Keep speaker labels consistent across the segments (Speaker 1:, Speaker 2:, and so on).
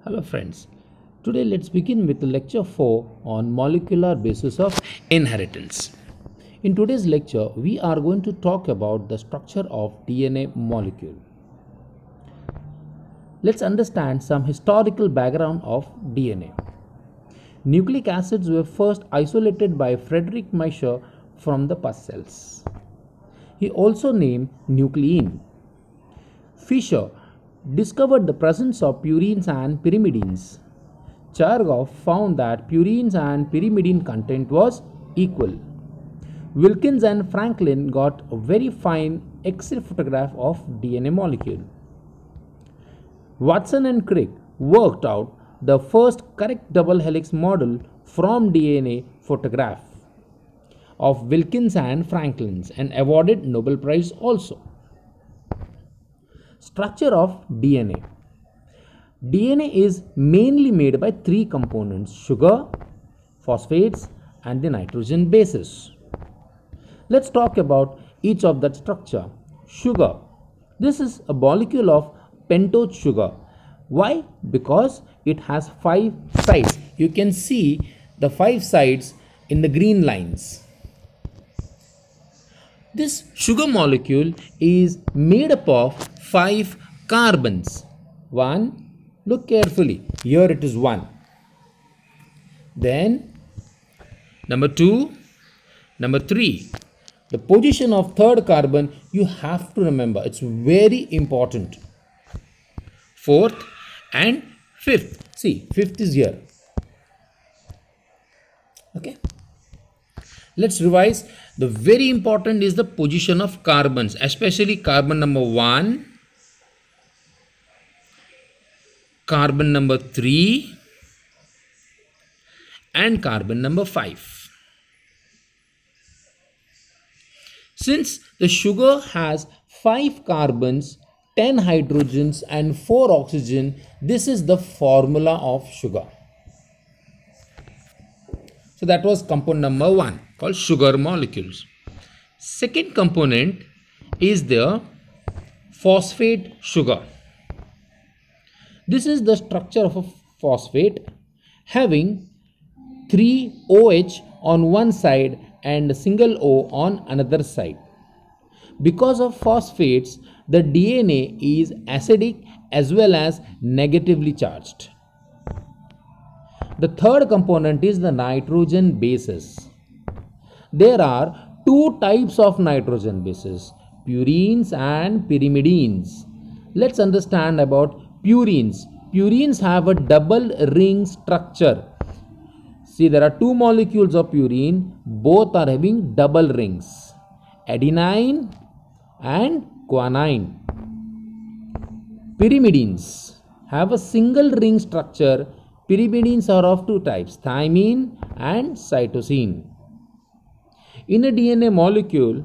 Speaker 1: Hello friends. Today let's begin with lecture 4 on molecular basis of inheritance. In today's lecture we are going to talk about the structure of DNA molecule. Let's understand some historical background of DNA. Nucleic acids were first isolated by Frederick Miescher from the pus cells. He also named nuclein. Fischer discovered the presence of purines and pyrimidines. Chargaff found that purines and pyrimidine content was equal. Wilkins and Franklin got a very fine X-ray photograph of DNA molecule. Watson and Crick worked out the first correct double helix model from DNA photograph of Wilkins and Franklin's and awarded Nobel Prize also. Structure of DNA. DNA is mainly made by three components: sugar, phosphates, and the nitrogen bases. Let's talk about each of that structure. Sugar. This is a molecule of pentose sugar. Why? Because it has 5 sides. You can see the 5 sides in the green lines. This sugar molecule is made up of 5 carbons. 1, look carefully, here it is 1. Then number 2, number 3. The position of third carbon you have to remember, it's very important. 4th and 5th. See, 5th is here. Okay. Let's revise. The very important is the position of carbons, especially carbon number 1, carbon number 3 and carbon number 5. Since the sugar has 5 carbons, 10 hydrogens and 4 oxygen, this is the formula of sugar. So that was component number 1 called sugar molecules. Second component is the phosphate sugar. This is the structure of a phosphate having 3 OH on one side and a single O on another side. Because of phosphates, the DNA is acidic as well as negatively charged. The third component is the nitrogen bases. There are 2 types of nitrogen bases, purines and pyrimidines. Let's understand about purines. Purines have a double ring structure. See, there are 2 molecules of purine, both are having double rings, adenine and guanine. Pyrimidines have a single ring structure. Pyrimidines are of 2 types, thymine and cytosine. In a DNA molecule,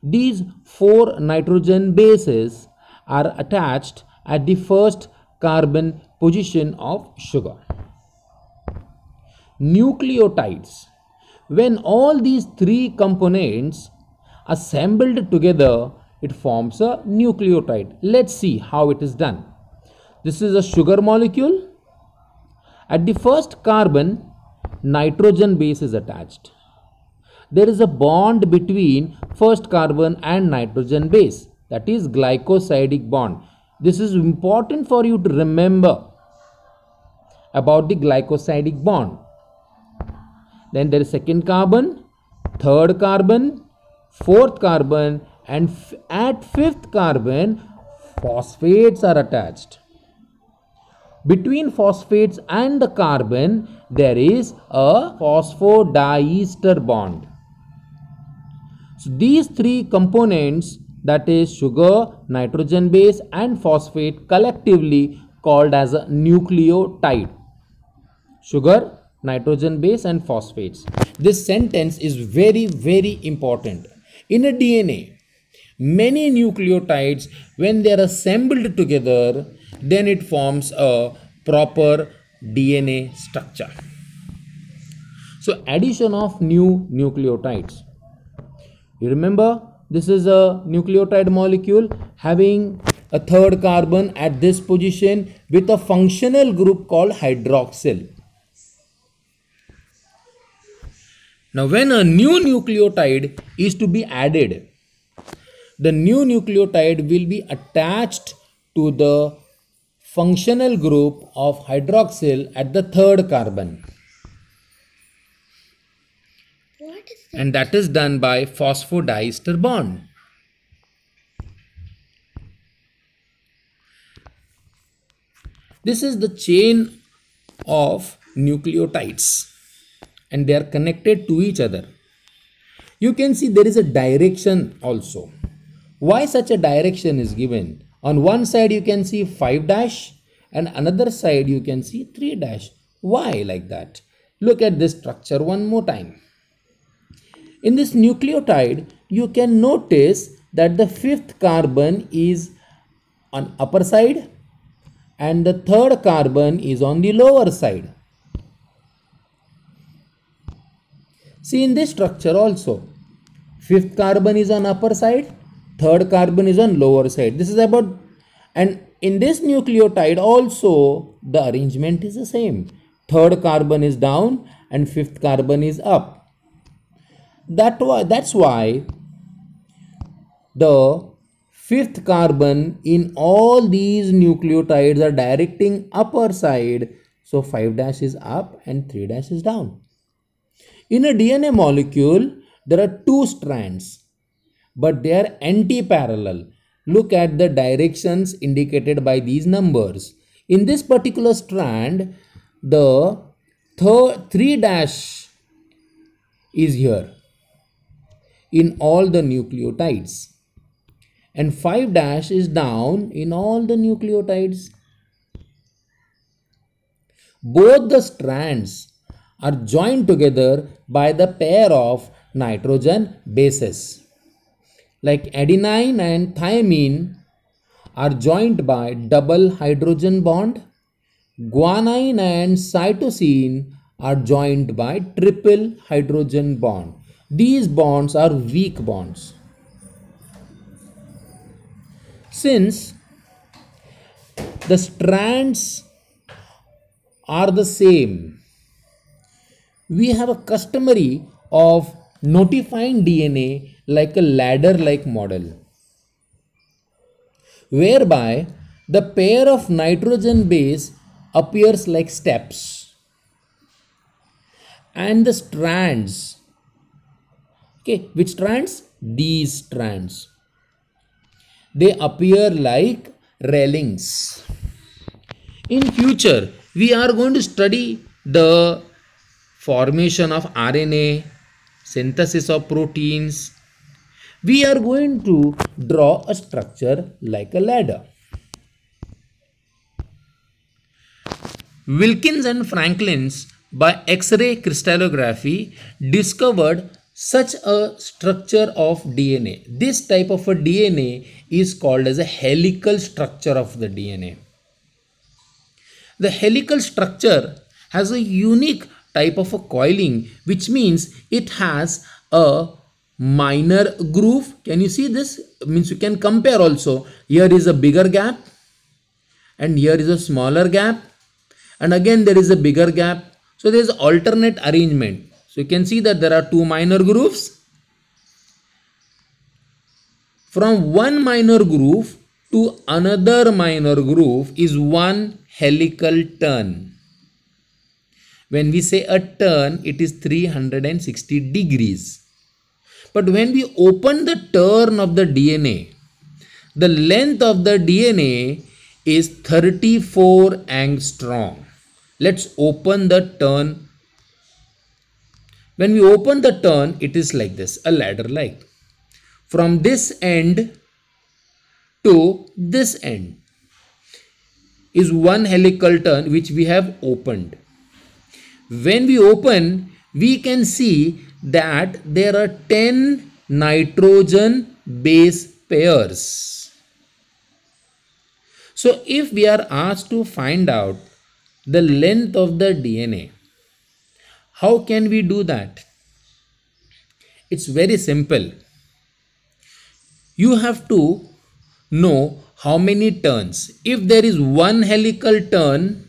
Speaker 1: these 4 nitrogen bases are attached at the first carbon position of sugar. Nucleotides. When all these 3 components assembled together, it forms a nucleotide. Let's see how it is done. This is a sugar molecule. At the first carbon, nitrogen base is attached. There is a bond between first carbon and nitrogen base, that is glycosidic bond. This is important for you to remember about the glycosidic bond. Then there is second carbon, third carbon, fourth carbon, and at fifth carbon, phosphates are attached. Between phosphates and the carbon, there is a phosphodiester bond. So these 3 components, that is sugar, nitrogen base and phosphate, collectively called as a nucleotide. Sugar, nitrogen base and phosphates. This sentence is very, very important. In a DNA, many nucleotides, when they are assembled together, then it forms a proper DNA structure. So addition of new nucleotides. You remember, this is a nucleotide molecule having a third carbon at this position with a functional group called hydroxyl. Now when a new nucleotide is to be added, the new nucleotide will be attached to the functional group of hydroxyl at the third carbon. And that is done by phosphodiester bond. This is the chain of nucleotides and they are connected to each other. You can see there is a direction also. Why such a direction is given? On one side you can see 5 dash and another side you can see 3 dash. Why like that? Look at this structure one more time. In this nucleotide you can notice that the fifth carbon is on upper side and the third carbon is on the lower side. See in this structure also, fifth carbon is on upper side, third carbon is on lower side. This is about, and in this nucleotide also the arrangement is the same. Third carbon is down and fifth carbon is up. That's why the fifth carbon in all these nucleotides are directing upper side. So 5 dash is up and 3 dash is down. In a DNA molecule, there are 2 strands, but they are anti-parallel. Look at the directions indicated by these numbers. In this particular strand, the 3 dash is here in all the nucleotides and 5 dash is down in all the nucleotides. Both the strands are joined together by the pair of nitrogen bases. Like adenine and thymine are joined by double hydrogen bond. Guanine and cytosine are joined by triple hydrogen bond. These bonds are weak bonds. Since the strands are the same, we have a customary of notifying DNA like a ladder-like model, whereby the pair of nitrogen base appears like steps and the strands, okay, which strands? These strands, they appear like railings. In future, we are going to study the formation of RNA, synthesis of proteins. We are going to draw a structure like a ladder. Wilkins and Franklin's by X-ray crystallography discovered such a structure of DNA. This type of a DNA is called as a helical structure of the DNA. The helical structure has a unique type of a coiling, which means it has a minor groove. Can you see this? Means you can compare also. Here is a bigger gap and here is a smaller gap and again there is a bigger gap. So there is alternate arrangement. So you can see that there are 2 minor grooves. From one minor groove to another minor groove is one helical turn. When we say a turn, it is 360 degrees. But when we open the turn of the DNA, the length of the DNA is 34 angstrom. Let's open the turn. When we open the turn, it is like this, a ladder like. From this end to this end is one helical turn which we have opened. When we open, we can see that there are 10 nitrogen base pairs. So if we are asked to find out the length of the DNA, how can we do that? It's very simple. You have to know How many turns? If there is one helical turn,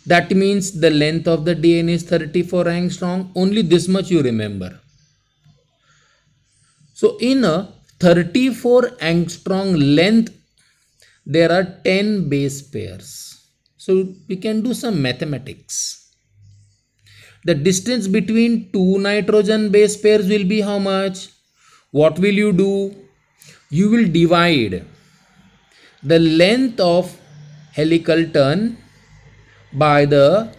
Speaker 1: that means the length of the DNA is 34 angstrom. Only this much you remember. So in a 34 angstrom length, there are 10 base pairs. So we can do some mathematics. The distance between two nitrogen base pairs will be how much? What will you do? You will divide the length of helical turn by the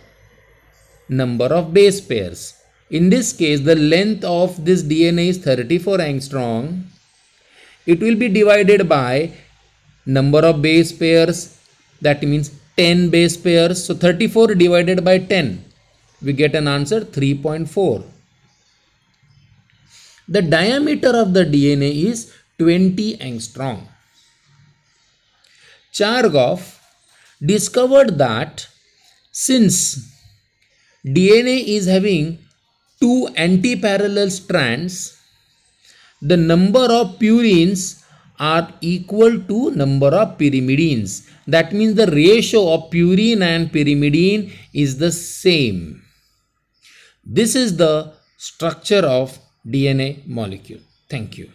Speaker 1: number of base pairs. In this case, the length of this DNA is 34 angstrom. It will be divided by number of base pairs, that means 10 base pairs. So 34 divided by 10, we get an answer 3.4. The diameter of the DNA is 20 angstrom. Chargaff discovered that since DNA is having two anti-parallel strands, the number of purines are equal to number of pyrimidines. That means the ratio of purine and pyrimidine is the same. This is the structure of DNA molecule. Thank you.